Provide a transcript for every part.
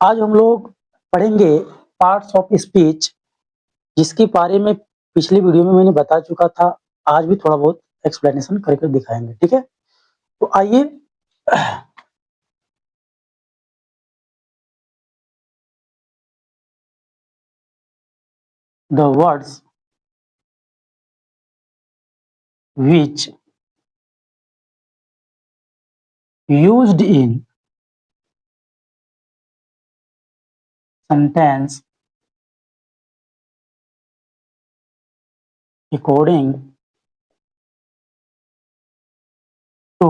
आज हम लोग पढ़ेंगे पार्ट्स ऑफ स्पीच, जिसके बारे में पिछली वीडियो में मैंने बता चुका था। आज भी थोड़ा बहुत एक्सप्लेनेशन करके दिखाएंगे, ठीक है। तो आइए the words which used in sentence according to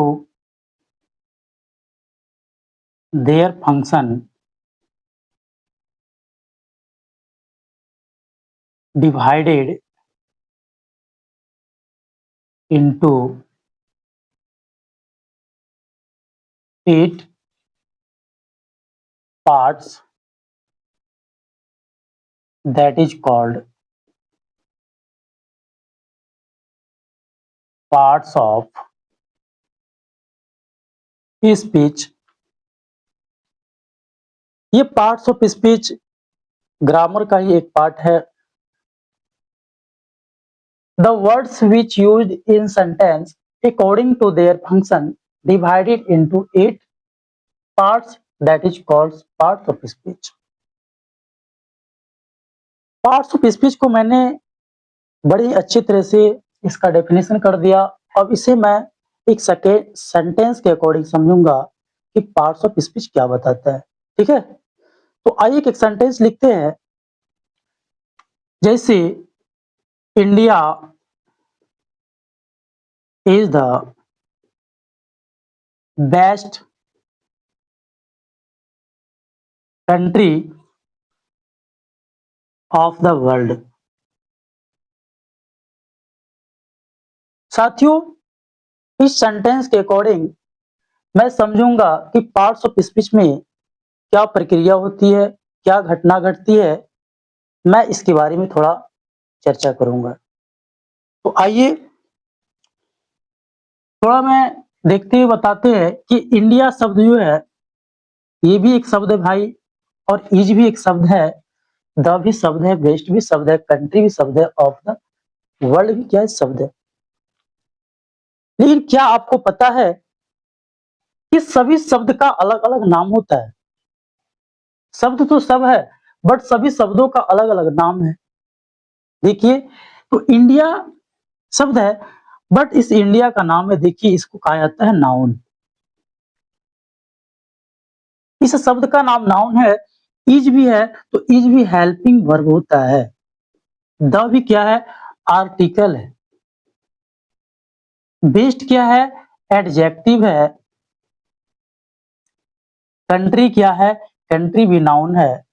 their function divided into 8 parts, that is called parts of speech. ये पार्ट्स ऑफ स्पीच ग्रामर का ही एक पार्ट है। The words which used in sentence according to their function divided into 8 parts, that is called parts of speech. Parts of speech को मैंने बड़ी अच्छी तरह से इसका डेफिनेशन कर दिया। अब इसे मैं एक सेकेंड सेंटेंस के अकॉर्डिंग समझूंगा कि पार्ट्स ऑफ स्पीच क्या बताता है, ठीक है। तो आइए एक सेंटेंस लिखते हैं, जैसे India is the best country of the world. साथियों, इस सेंटेंस के अकॉर्डिंग मैं समझूंगा कि पार्ट्स ऑफ स्पीच में क्या प्रक्रिया होती है, क्या घटना घटती है। मैं इसके बारे में थोड़ा चर्चा करूंगा। तो आइए थोड़ा मैं देखते हुए बताते हैं कि इंडिया शब्द जो है ये भी एक शब्द है भाई, और इज भी एक शब्द है, द भी शब्द है, बेस्ट भी शब्द है, कंट्री भी शब्द है, ऑफ द वर्ल्ड भी क्या है, शब्द है। लेकिन क्या आपको पता है कि सभी शब्द का अलग अलग नाम होता है? शब्द तो सब है, बट सभी शब्दों का अलग अलग नाम है। देखिए, तो इंडिया शब्द है, बट इस इंडिया का नाम है, देखिए इसको कहा जाता है नाउन। इस शब्द का नाम नाउन है। इज भी है, तो इज भी हेल्पिंग वर्ब होता है। द भी क्या है, आर्टिकल है। बेस्ट क्या है, एडजेक्टिव है। कंट्री क्या है, कंट्री भी नाउन है।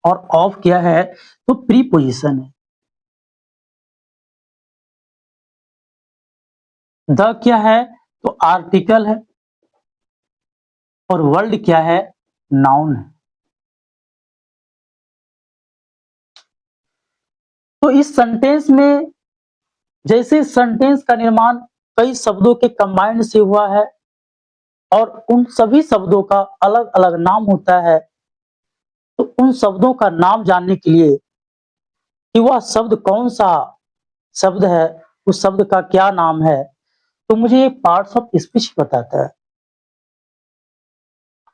और ऑफ क्या है, तो प्रीपोजिशन है। द क्या है, तो आर्टिकल है। और वर्ल्ड क्या है, नाउन है। तो इस सेंटेंस में, जैसे सेंटेंस का निर्माण कई शब्दों के कंबाइंड से हुआ है और उन सभी शब्दों का अलग अलग नाम होता है, तो उन शब्दों का नाम जानने के लिए कि वह शब्द कौन सा शब्द है, उस शब्द का क्या नाम है, तो मुझे ये पार्ट्स ऑफ स्पीच बताता है।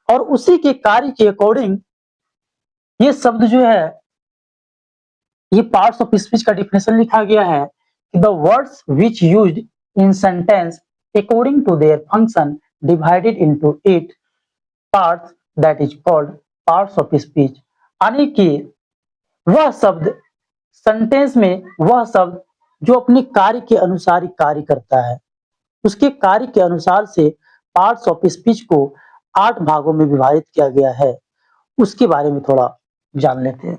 और उसी के कार्य के अकॉर्डिंग ये शब्द जो है, ये पार्ट्स ऑफ स्पीच का डिफिनेशन लिखा गया है कि the words which used in sentence according to their function divided into 8 parts, that is called parts of speech. यानी कि वह शब्द सेंटेंस में, वह शब्द जो अपने कार्य के अनुसार ही कार्य करता है, उसके कार्य के अनुसार से पार्ट्स ऑफ स्पीच को 8 भागों में विभाजित किया गया है। उसके बारे में थोड़ा जान लेते हैं।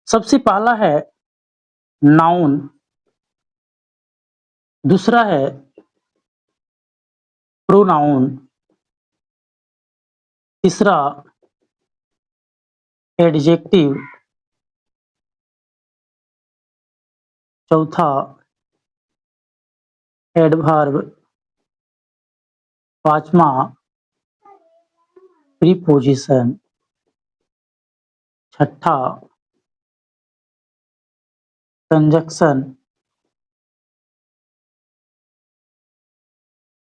सबसे पहला है नाउन, दूसरा है प्रोनाउन, तीसरा एडजेक्टिव, चौथा एडवर्ब, पांचवा प्रीपोजिशन, छठा कंजक्शन,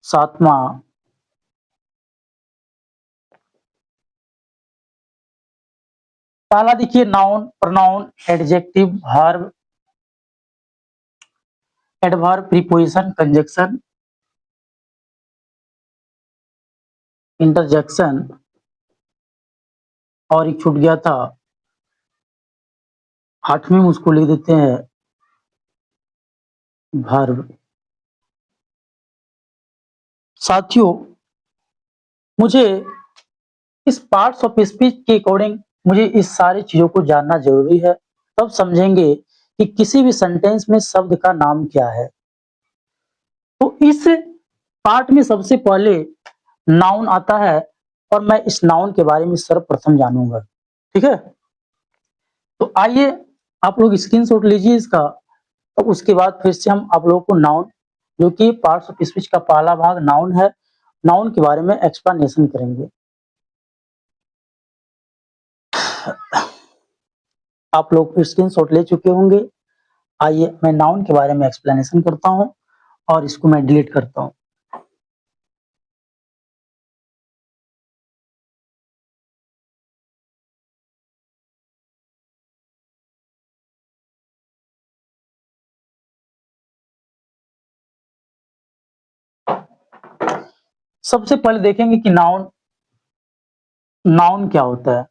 सातवां पहला देखिए noun, pronoun, adjective, verb, adverb, preposition, conjunction, interjection और एक छूट गया था, आठवीं में उसको लिख देते हैं वर्ब। साथियों, मुझे इस पार्ट्स ऑफ स्पीच के अकॉर्डिंग मुझे इस सारी चीजों को जानना जरूरी है, तब समझेंगे कि किसी भी सेंटेंस में शब्द का नाम क्या है। तो इस पार्ट में सबसे पहले नाउन आता है और मैं इस नाउन के बारे में सर्वप्रथम जानूंगा। ठीक है, तो आइए आप लोग स्क्रीनशॉट लीजिए इसका, तो उसके बाद फिर से हम आप लोगों को नाउन, जो कि पार्ट्स ऑफ स्पीच का पहला भाग नाउन है, नाउन के बारे में एक्सप्लेनेशन करेंगे। आप लोग स्क्रीनशॉट ले चुके होंगे। आइए मैं नाउन के बारे में एक्सप्लेनेशन करता हूं और इसको मैं डिलीट करता हूं। सबसे पहले देखेंगे कि नाउन, नाउन क्या होता है।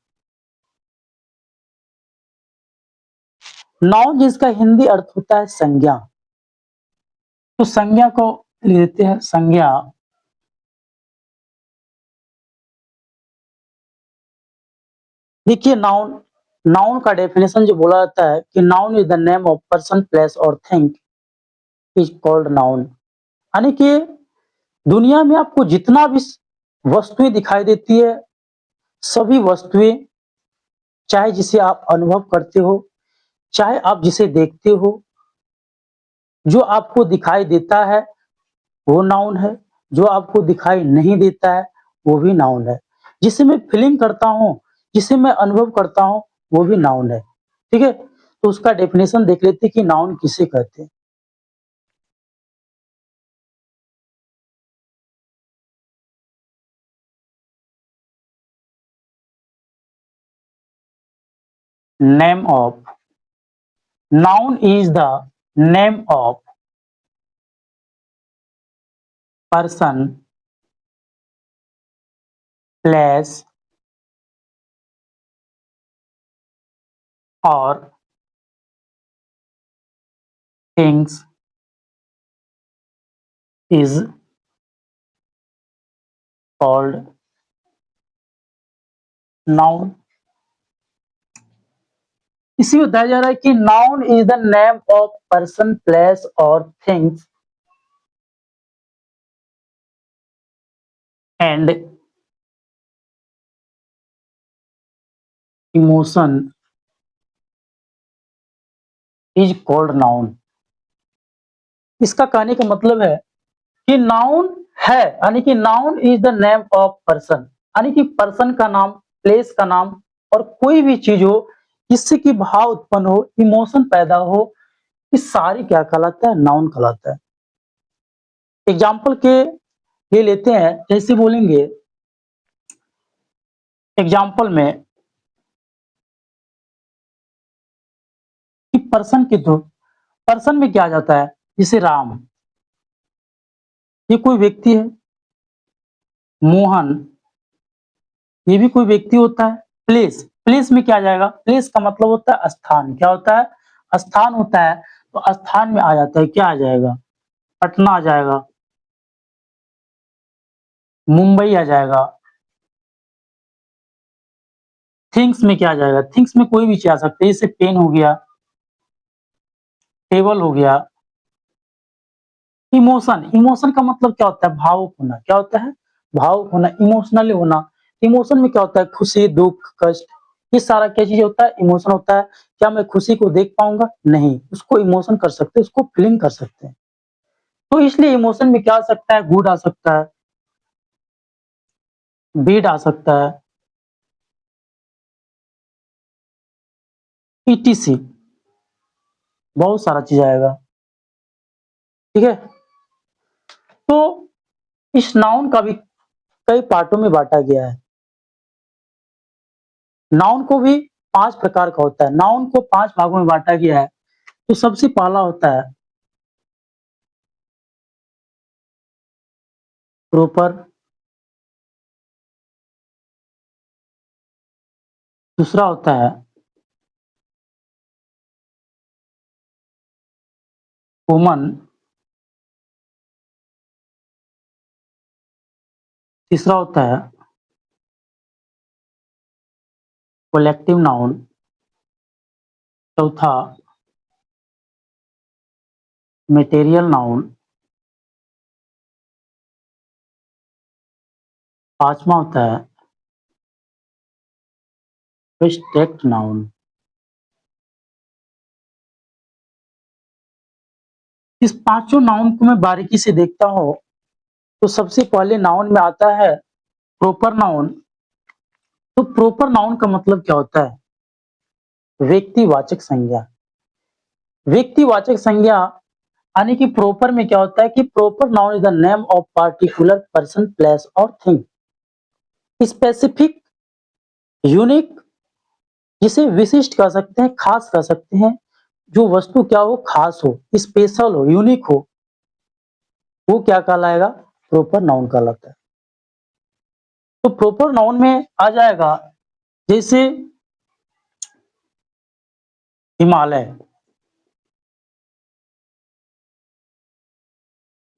नाउन जिसका हिंदी अर्थ होता है संज्ञा, तो संज्ञा को लेते हैं संज्ञा। देखिए नाउन, नाउन का डेफिनेशन जो बोला जाता है कि noun is the name of person, place और थिंग इज कॉल्ड नाउन। यानी कि दुनिया में आपको जितना भी वस्तुएं दिखाई देती है, सभी वस्तुएं, चाहे जिसे आप अनुभव करते हो, चाहे आप जिसे देखते हो, जो आपको दिखाई देता है वो नाउन है, जो आपको दिखाई नहीं देता है वो भी नाउन है। जिसे मैं फीलिंग करता हूं, जिसे मैं अनुभव करता हूं, वो भी नाउन है। ठीक है, तो उसका डेफिनेशन देख लेते हैं कि नाउन किसे कहते हैं। Name of, noun is the name of person, place और थिंग्स इज कॉल्ड नाउन। इसी में बताया जा रहा है कि noun is the name of person, place और things and emotion is called noun. इसका कहने का मतलब है कि नाउन है, यानी कि noun is the name of person, यानी कि पर्सन का नाम, प्लेस का नाम और कोई भी चीज हो जिससे कि भाव उत्पन्न हो, इमोशन पैदा हो, इस सारी क्या कहलाता है, नाउन कहलाता है। एग्जाम्पल के लिए लेते हैं, जैसे बोलेंगे एग्जाम्पल में कि पर्सन के थ्रू, पर्सन में क्या आ जाता है, जैसे राम, ये कोई व्यक्ति है, मोहन, ये भी कोई व्यक्ति होता है। प्लेस, प्लेस में क्या आ जाएगा, प्लेस का मतलब होता है स्थान, क्या होता है, स्थान होता है। तो स्थान में आ जाता है, क्या आ जाएगा, पटना आ जाएगा, मुंबई आ जाएगा। थिंग्स में क्या आ जाएगा, थिंग्स में कोई भी चीज आ सकती है, जैसे पेन हो गया, टेबल हो गया। इमोशन, इमोशन का मतलब क्या होता है, भावुक होना, क्या होता है, भावुक होना, इमोशनल होना। इमोशन में क्या होता है, खुशी, दुख, कष्ट, ये सारा क्या चीज होता है, इमोशन होता है। क्या मैं खुशी को देख पाऊंगा, नहीं, उसको इमोशन कर सकते हैं, उसको फीलिंग कर सकते हैं। तो इसलिए इमोशन में क्या आ सकता है, गुड आ सकता है, बैड आ सकता है, ईटीसी, बहुत सारा चीज आएगा। ठीक है, तो इस नाउन का भी कई पार्टों में बांटा गया है। नाउन को भी 5 प्रकार का होता है। नाउन को 5 भागों में बांटा गया है। तो सबसे पहला होता है प्रॉपर, दूसरा होता है कॉमन, तीसरा होता है कलेक्टिव नाउन, चौथा मटेरियल नाउन, पांचवा होता है एब्स्ट्रैक्ट नाउन। इस पांचों नाउन को मैं बारीकी से देखता हूं तो सबसे पहले नाउन में आता है प्रॉपर नाउन। तो प्रॉपर नाउन का मतलब क्या होता है? व्यक्तिवाचक संज्ञा। व्यक्तिवाचक संज्ञा यानी कि प्रॉपर में क्या होता है कि proper noun is the name of particular person, place और थिंग। स्पेसिफिक, यूनिक, जिसे विशिष्ट कह सकते हैं, खास कह सकते हैं। जो वस्तु क्या हो, खास हो, स्पेशल हो, यूनिक हो, वो क्या कहलाएगा? प्रॉपर नाउन कहलाता है। तो प्रॉपर नाउन में आ जाएगा जैसे हिमालय,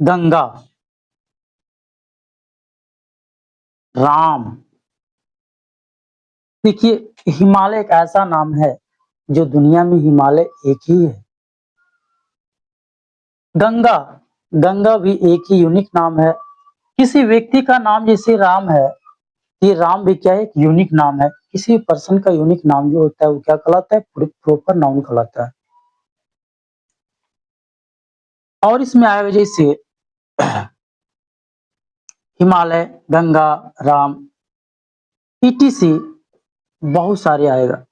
गंगा, राम। देखिए, हिमालय एक ऐसा नाम है जो दुनिया में हिमालय एक ही है। गंगा, गंगा भी एक ही यूनिक नाम है। किसी व्यक्ति का नाम जैसे राम है, ये राम भी क्या है? एक यूनिक नाम है। किसी पर्सन का यूनिक नाम जो होता है वो क्या कहलाता है? प्रॉपर नाउन कहलाता है। और इसमें आएगा जैसे हिमालय, गंगा, राम, ईटीसी, बहुत सारे आएगा।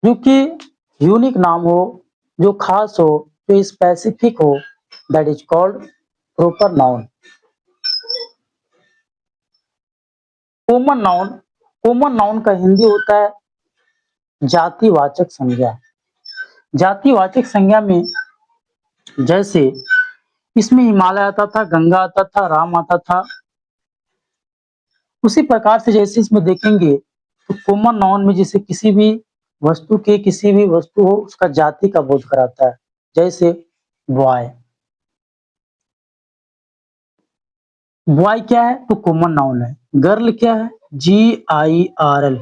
जो कि यूनिक नाम हो, जो खास हो, जो स्पेसिफिक हो, that is called proper noun. Common noun, common noun का हिंदी होता है जातिवाचक संज्ञा। जातिवाचक संज्ञा में जैसे इसमें हिमालय आता था, गंगा आता था, राम आता था, उसी प्रकार से जैसे इसमें देखेंगे तो कॉमन नाउन में जैसे किसी भी वस्तु के, किसी भी वस्तु हो, उसका जाति का बोध कराता है। जैसे बॉय, बॉय क्या है? तो कॉमन नाउन है। गर्ल क्या है? GIRL,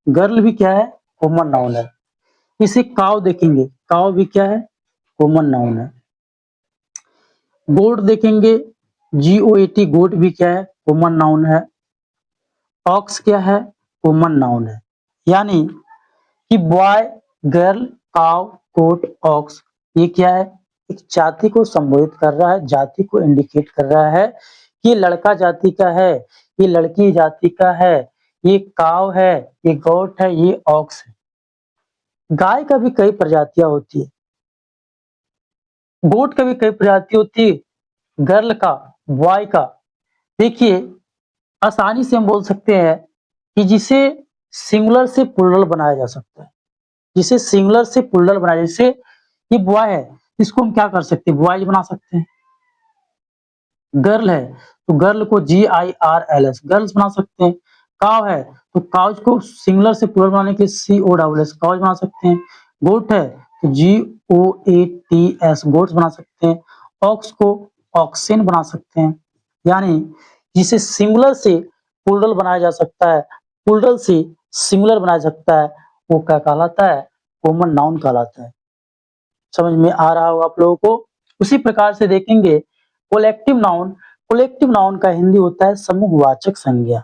गर्ल भी क्या है? कॉमन नाउन है। इसे काव देखेंगे, काव भी क्या है? कॉमन नाउन है। गोट देखेंगे, GOAT, गोट भी क्या है? कॉमन नाउन है। ऑक्स क्या है? कॉमन नाउन है। यानी कि बॉय, गर्ल, काव, गोट, ऑक्स, ये क्या है? एक जाति को संबोधित कर रहा है, जाति को इंडिकेट कर रहा है। ये लड़का जाति का है, ये लड़की जाति का है, ये काव है, ये गोट है, ये ऑक्स है। गाय का भी कई प्रजातियां होती है, गोट का भी कई प्रजाति होती है, गर्ल का, बॉय का। देखिए, आसानी से हम बोल सकते हैं कि जिसे सिंगुलर से प्लूरल बनाया जा सकता है, जिसे सिंगुलर से प्लूरल बनाया, जैसे ये बॉय है, इसको हम क्या कर सकते हैं? बॉयज बना सकते हैं। गर्ल है तो गर्ल को GIRLS, गर्ल्स बना सकते हैं। काव है तो काउज को सिंगुलर से प्लूरल बनाने के लिए COWS, काउज बना सकते हैं। गोट है तो GOATS, गोट्स बना सकते हैं। ऑक्स को ऑक्सेन बना सकते हैं। यानी जिसे सिंगुलर से प्लूरल बनाया जा सकता है, प्लूरल से सिंगुलर बनाया जा सकता है, वो क्या कहलाता है? कॉमन नाउन कहलाता है। समझ में आ रहा होगा आप लोगों को? उसी प्रकार से देखेंगे कलेक्टिव नाउन। कलेक्टिव नाउन का हिंदी होता है समूहवाचक संज्ञा।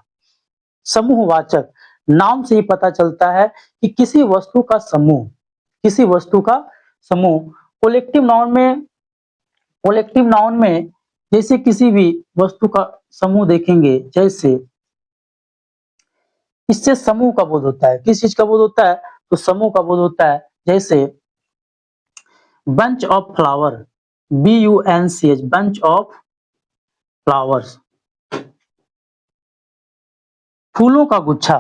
समूहवाचक, नाम से ही पता चलता है कि किसी वस्तु का समूह, किसी वस्तु का समूह। कलेक्टिव नाउन में, कलेक्टिव नाउन में जैसे किसी भी वस्तु का समूह देखेंगे, जैसे इससे समूह का बोध होता है। किस चीज का बोध होता है? तो समूह का बोध होता है। जैसे bunch of flower, BUNCH, bunch of flowers, फूलों का गुच्छा।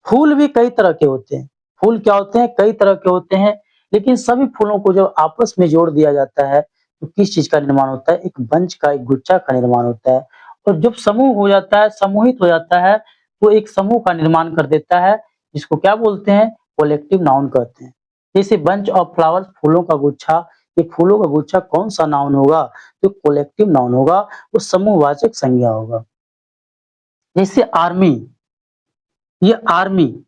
फूल भी कई तरह के होते हैं। फूल क्या होते हैं? कई तरह के होते हैं, लेकिन सभी फूलों को जब आपस में जोड़ दिया जाता है तो किस चीज का निर्माण होता है? एक बंच का, एक गुच्छा का निर्माण होता है। और जब समूह हो जाता है, समूहित हो जाता है, तो एक समूह का निर्माण कर देता है, जिसको क्या बोलते हैं? कलेक्टिव नाउन कहते हैं। जैसे बंच ऑफ फ्लावर्स, फूलों का गुच्छा, ये फूलों का गुच्छा कौन सा नाउन होगा? तो कलेक्टिव नाउन होगा, वो समूहवाचक संज्ञा होगा। जैसे आर्मी, ये आर्मी,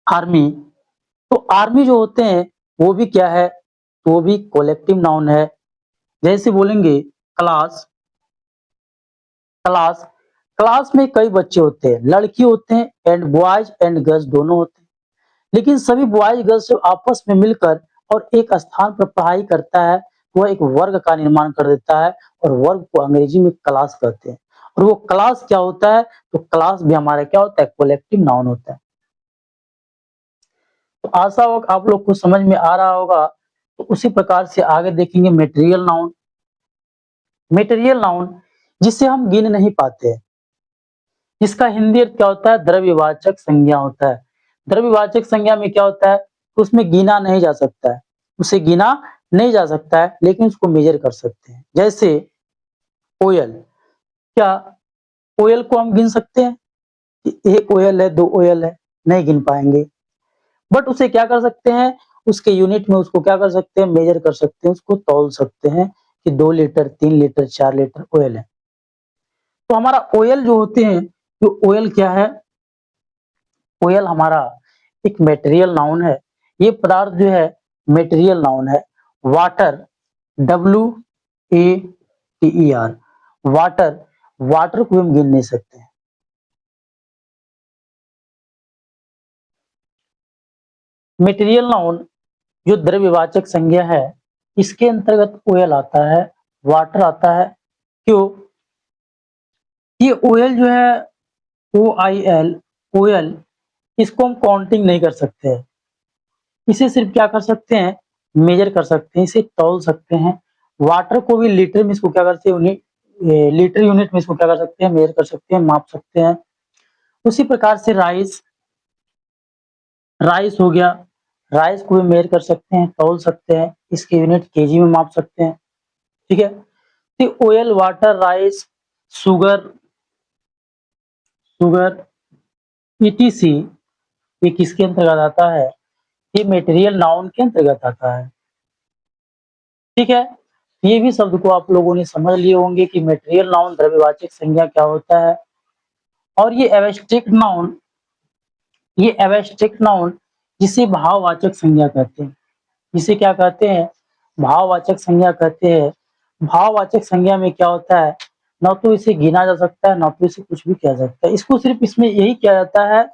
आर्मी, तो आर्मी जो होते हैं वो भी क्या है? तो वो भी कलेक्टिव नाउन है। जैसे बोलेंगे क्लास, क्लास, क्लास में कई बच्चे होते हैं, लड़की होते हैं एंड बॉयज एंड गर्ल्स दोनों होते हैं, लेकिन सभी बॉयज गर्ल्स जब आपस में मिलकर और एक स्थान पर पढ़ाई करता है, वह एक वर्ग का निर्माण कर देता है, और वर्ग को अंग्रेजी में क्लास कहते हैं। और वो क्लास क्या होता है? तो क्लास भी हमारा क्या होता है? कलेक्टिव नाउन होता है। तो आशा हो आप लोग को समझ में आ रहा होगा। तो उसी प्रकार से आगे देखेंगे मटेरियल नाउन। मटेरियल नाउन जिसे हम गिन नहीं पाते, इसका हिंदी अर्थ क्या होता है? द्रव्यवाचक संज्ञा होता है। द्रव्यवाचक संज्ञा में क्या होता है? तो उसमें गिना नहीं जा सकता है, उसे गिना नहीं जा सकता है, लेकिन उसको मेजर कर सकते हैं। जैसे कोयल, क्या कोयल को हम गिन सकते हैं कि एक कोयल है, दो कोयल है? नहीं गिन पाएंगे। बट उसे क्या कर सकते हैं? उसके यूनिट में उसको क्या कर सकते हैं? मेजर कर सकते हैं, उसको तौल सकते हैं कि 2 लीटर, 3 लीटर, 4 लीटर ऑयल है। तो हमारा ऑयल जो होते हैं, तो ऑयल क्या है? ऑयल हमारा एक मटेरियल नाउन है। ये पदार्थ जो है मटेरियल नाउन है। वाटर, WATER, वाटर, वाटर को हम गिन नहीं सकते हैं। मटेरियल नाउन जो द्रव्यवाचक संज्ञा है, इसके अंतर्गत ऑयल आता है, वाटर आता है। क्यों? ये ऑयल जो है, OIL, ऑयल, इसको हम काउंटिंग नहीं कर सकते हैं। इसे सिर्फ क्या कर सकते हैं? मेजर कर सकते हैं, इसे तौल सकते हैं। वाटर को भी लीटर में इसको क्या करते हैं? लीटर यूनिट में इसको क्या कर सकते हैं? मेजर कर सकते हैं, माप सकते हैं। उसी प्रकार से राइस, राइस हो गया, राइस को भी मेजर कर सकते हैं, तौल सकते हैं, इसके यूनिट केजी में माप सकते हैं। ठीक है? तो oil, water, rice, sugar, sugar, ETC, ये किसके अंतर्गत आता है? ये मटेरियल नाउन के अंतर्गत आता है। ठीक है? ये भी शब्द को आप लोगों ने समझ लिए होंगे कि मटेरियल नाउन द्रव्यवाचक संज्ञा क्या होता है। और ये एब्स्ट्रैक्ट नाउन, ये एब्स्ट्रैक्ट नाउन जिसे भाववाचक संज्ञा कहते हैं। जिसे क्या कहते हैं? भाववाचक संज्ञा कहते हैं। भाववाचक संज्ञा में क्या होता है? ना तो इसे गिना जा सकता है, ना तो इसे कुछ भी किया जा सकता है। इसको सिर्फ इसमें यही किया जाता है,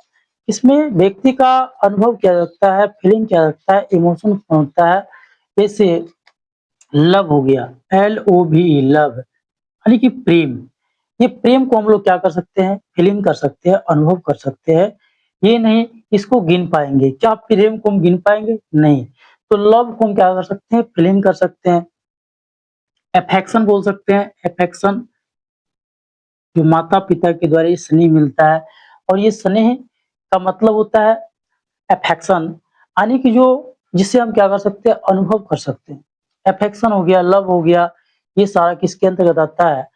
इसमें व्यक्ति का अनुभव किया जाता है, फीलिंग किया जाता है, इमोशन होता है। जैसे लव हो गया, LOVE, लव, यानी कि प्रेम। ये प्रेम को हम लोग क्या कर सकते हैं? फीलिंग कर सकते हैं, अनुभव कर सकते हैं। ये नहीं इसको गिन पाएंगे। क्या प्रेम को हम गिन पाएंगे? नहीं। तो लव को हम क्या कर सकते हैं? फीलिंग कर सकते हैं। अफेक्शन बोल सकते हैं, अफेक्शन, जो माता पिता के द्वारा ये स्नेह मिलता है, और ये स्नेह का मतलब होता है अफेक्शन, यानी कि जो जिसे हम क्या कर सकते हैं? अनुभव कर सकते हैं। अफेक्शन हो गया, लव हो गया, ये सारा किसके अंतर्गत आता है?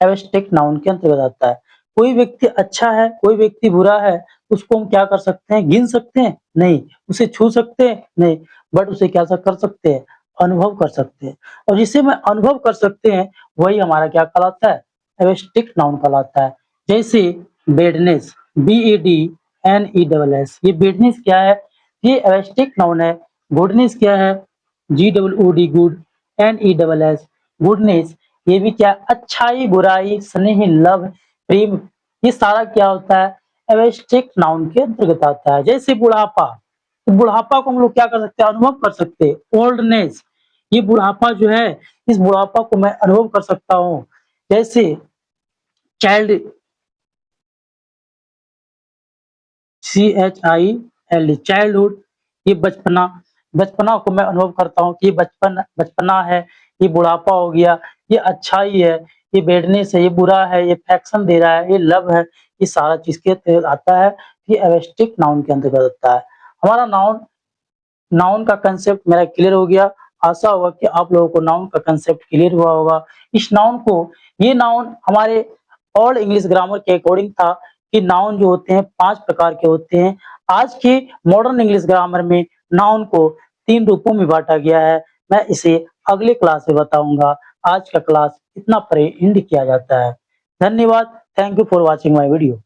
एब्स्ट्रैक्ट नाउन के अंतर्गत आता है। कोई व्यक्ति अच्छा है, कोई व्यक्ति बुरा है, उसको हम क्या कर सकते हैं? गिन सकते हैं? नहीं। उसे छू सकते हैं? नहीं। बट उसे क्या कर सकते हैं? अनुभव कर सकते हैं। और जिसे मैं अनुभव कर सकते हैं, वही हमारा क्या कहलाता है? एब्स्ट्रैक्ट नाउन कहलाता है। जैसे बेडनेस, BADNESS, ये बेडनेस क्या है? ये एब्स्ट्रैक्ट नाउन है। गुडनेस क्या है? GOOD, गुड, NESS, गुडनेस, ये भी क्या? अच्छाई, बुराई, स्नेह, लव, प्रेम, ये सारा क्या होता है? एब्स्ट्रैक्ट नाउन के अंतर्गत आता है। जैसे बुढ़ापा, तो बुढ़ापा को हम लोग क्या कर सकते हैं? अनुभव कर सकते हैं। ओल्डनेस, ये बुढ़ापा जो है, इस बुढ़ापा को मैं अनुभव कर सकता हूँ। जैसे चाइल्ड, CHILD, चाइल्डहुड, ये बचपना, बचपना को मैं अनुभव करता हूँ कि ये बचपना है, ये बुढ़ापा हो गया, ये अच्छाई है, ये बैडनेस है, ये बुरा है, ये अफेक्शन दे रहा है, ये लव है, ये सारा चीज़ के तहत आता है, ये एब्स्ट्रैक्ट नाउन के अंतर्गत आता है। हमारा नाउन नाउन का कंसेप्ट मेरा क्लियर हो गया। आशा होगा कि आप लोगों को नाउन का कंसेप्ट क्लियर हुआ होगा। इस नाउन को, ये नाउन हमारे ओल्ड इंग्लिश ग्रामर के अकॉर्डिंग था कि नाउन जो होते हैं 5 प्रकार के होते हैं। आज के मॉडर्न इंग्लिश ग्रामर में नाउन को 3 रूपों में बाँटा गया है। मैं इसे अगले क्लास में बताऊँगा। आज का क्लास इतना पर ही एंड किया जाता है। धन्यवाद। Thank you for watching my video.